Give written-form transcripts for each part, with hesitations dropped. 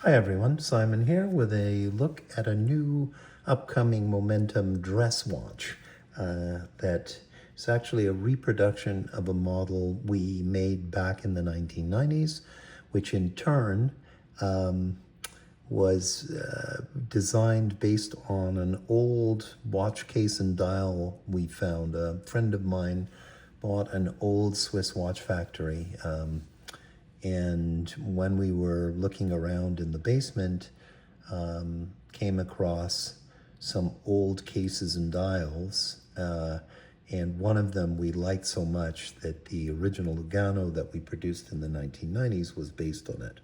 Hi everyone, Simon here with a look at a new upcoming Momentum dress watch that is actually a reproduction of a model we made back in the 1990s, which in turn was designed based on an old watch case and dial we found. A friend of mine bought an old Swiss watch factory and when we were looking around in the basement, came across some old cases and dials. And one of them we liked so much that the original Lugano that we produced in the 1990s was based on it.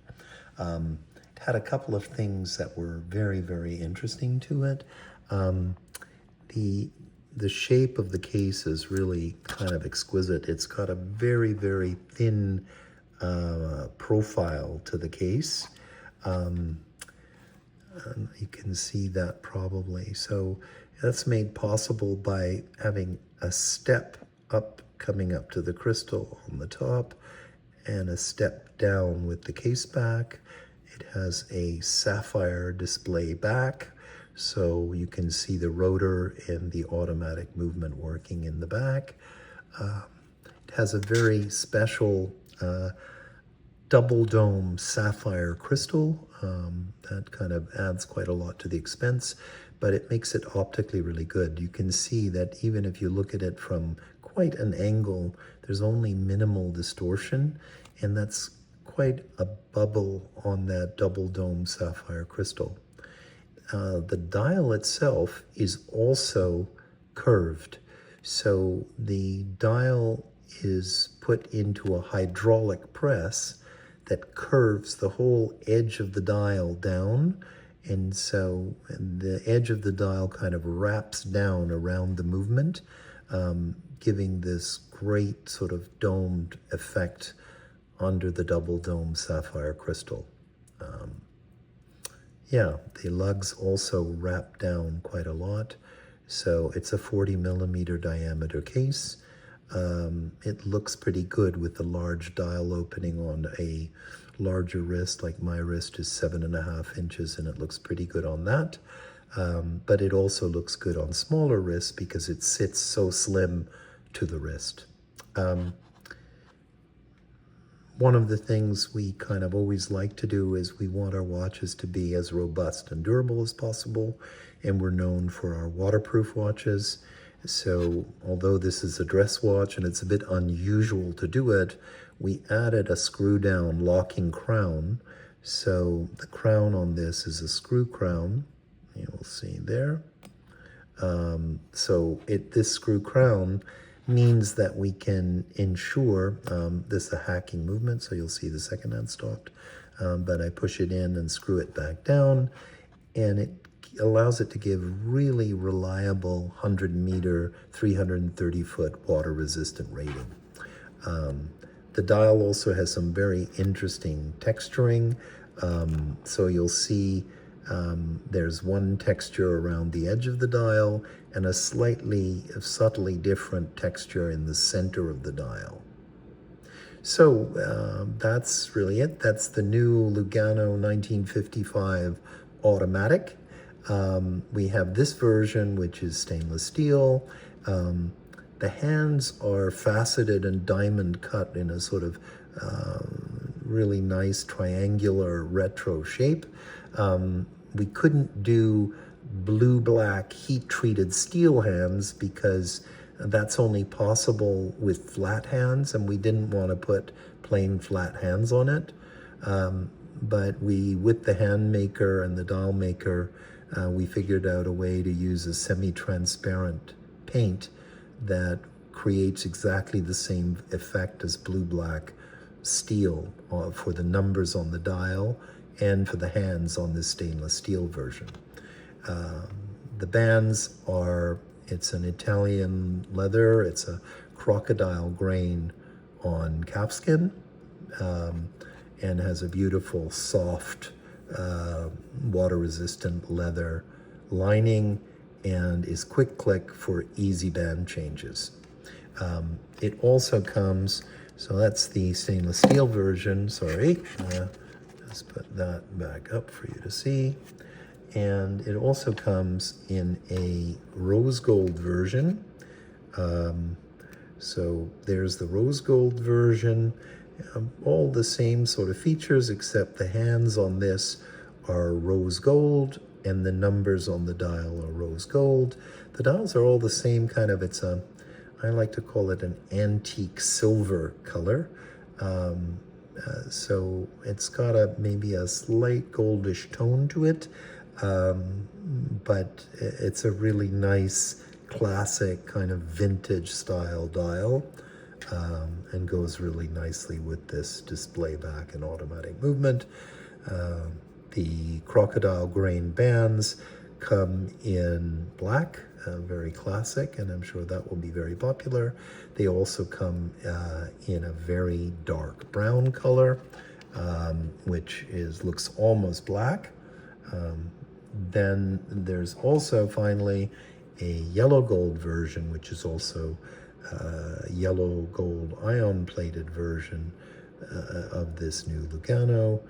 It had a couple of things that were very, very interesting to it. The shape of the case is really kind of exquisite. It's got a very, very thin profile to the case. You can see that probably. So that's made possible by having a step up coming up to the crystal on the top and a step down with the case back. It has a sapphire display back, so you can see the rotor and the automatic movement working in the back. It has a very special double dome sapphire crystal. That kind of adds quite a lot to the expense, but it makes it optically really good. You can see that even if you look at it from quite an angle, there's only minimal distortion, and that's quite a bubble on that double dome sapphire crystal. The dial itself is also curved. So the dial is put into a hydraulic press that curves the whole edge of the dial down. And so the edge of the dial kind of wraps down around the movement, giving this great sort of domed effect under the double dome sapphire crystal. Yeah, the lugs also wrap down quite a lot. So it's a 40 millimeter diameter case. It looks pretty good with the large dial opening on a larger wrist, like my wrist is 7.5 inches, and it looks pretty good on that. But it also looks good on smaller wrists because it sits so slim to the wrist. One of the things we kind of always like to do is we want our watches to be as robust and durable as possible, and we're known for our waterproof watches. So although this is a dress watch and it's a bit unusual to do it, we added a screw down locking crown. So the crown on this is a screw crown. You'll see there. This screw crown means that we can ensure, this is a hacking movement, so you'll see the second hand stopped, but I push it in and screw it back down, and it allows it to give really reliable 100 meter, 330 foot water resistant rating. The dial also has some very interesting texturing. So you'll see there's one texture around the edge of the dial and a subtly different texture in the center of the dial. So that's really it. That's the new Lugano 1955 Automatic. We have this version, which is stainless steel. The hands are faceted and diamond cut in a sort of really nice triangular retro shape. We couldn't do blue-black heat-treated steel hands because that's only possible with flat hands, and we didn't want to put plain flat hands on it. But with the hand maker and the dial maker, we figured out a way to use a semi-transparent paint that creates exactly the same effect as blue-black steel for the numbers on the dial and for the hands on this stainless steel version. The bands it's an Italian leather, it's a crocodile grain on calfskin, and has a beautiful, soft, water-resistant leather lining, and is quick click for easy band changes. It also comes, so that's the stainless steel version, sorry, Just put that back up for you to see. And it also comes in a rose gold version. So there's the rose gold version, all the same sort of features, except the hands on this are rose gold and the numbers on the dial are rose gold. The dials are all the same kind of, I like to call it an antique silver color. So it's got maybe a slight goldish tone to it, but it's a really nice classic kind of vintage style dial, and goes really nicely with this display back and automatic movement. The crocodile grain bands come in black, very classic, and I'm sure that will be very popular. They also come in a very dark brown color, which looks almost black. Then there's also finally a yellow gold version, which is also yellow gold ion plated version of this new Lugano,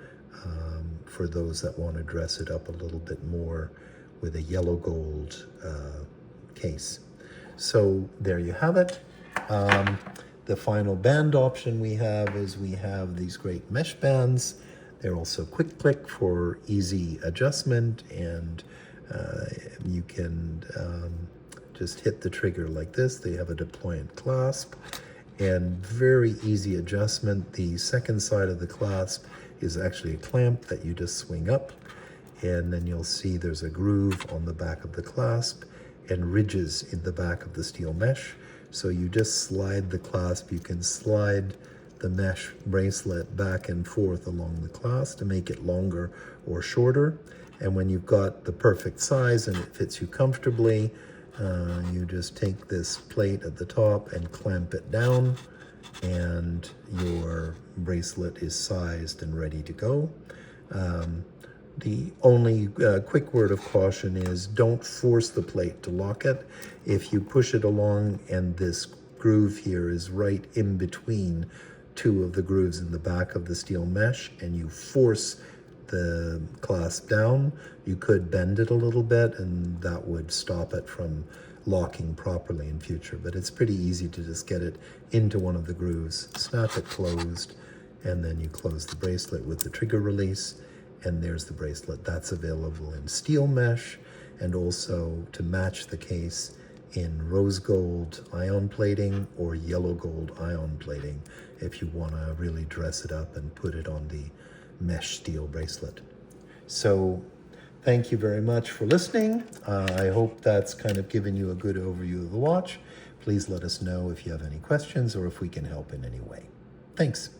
for those that want to dress it up a little bit more with a yellow gold case. So there you have it. The final band option we have is we have these great mesh bands. They're also quick click for easy adjustment, and you can just hit the trigger like this. They have a deployant clasp and very easy adjustment. The second side of the clasp is actually a clamp that you just swing up, and then you'll see there's a groove on the back of the clasp and ridges in the back of the steel mesh. So you just slide the clasp. You can slide the mesh bracelet back and forth along the clasp to make it longer or shorter. And when you've got the perfect size and it fits you comfortably, you just take this plate at the top and clamp it down, and your bracelet is sized and ready to go. The only quick word of caution is don't force the plate to lock it. If you push it along and this groove here is right in between two of the grooves in the back of the steel mesh, and you force the clasp down, you could bend it a little bit, and that would stop it from locking properly in future. But it's pretty easy to just get it into one of the grooves, snap it closed, and then you close the bracelet with the trigger release, and there's the bracelet. That's available in steel mesh, and also to match the case in rose gold ion plating or yellow gold ion plating if you want to really dress it up and put it on the mesh steel bracelet. So thank you very much for listening. I hope that's kind of given you a good overview of the watch. Please let us know if you have any questions or if we can help in any way. Thanks.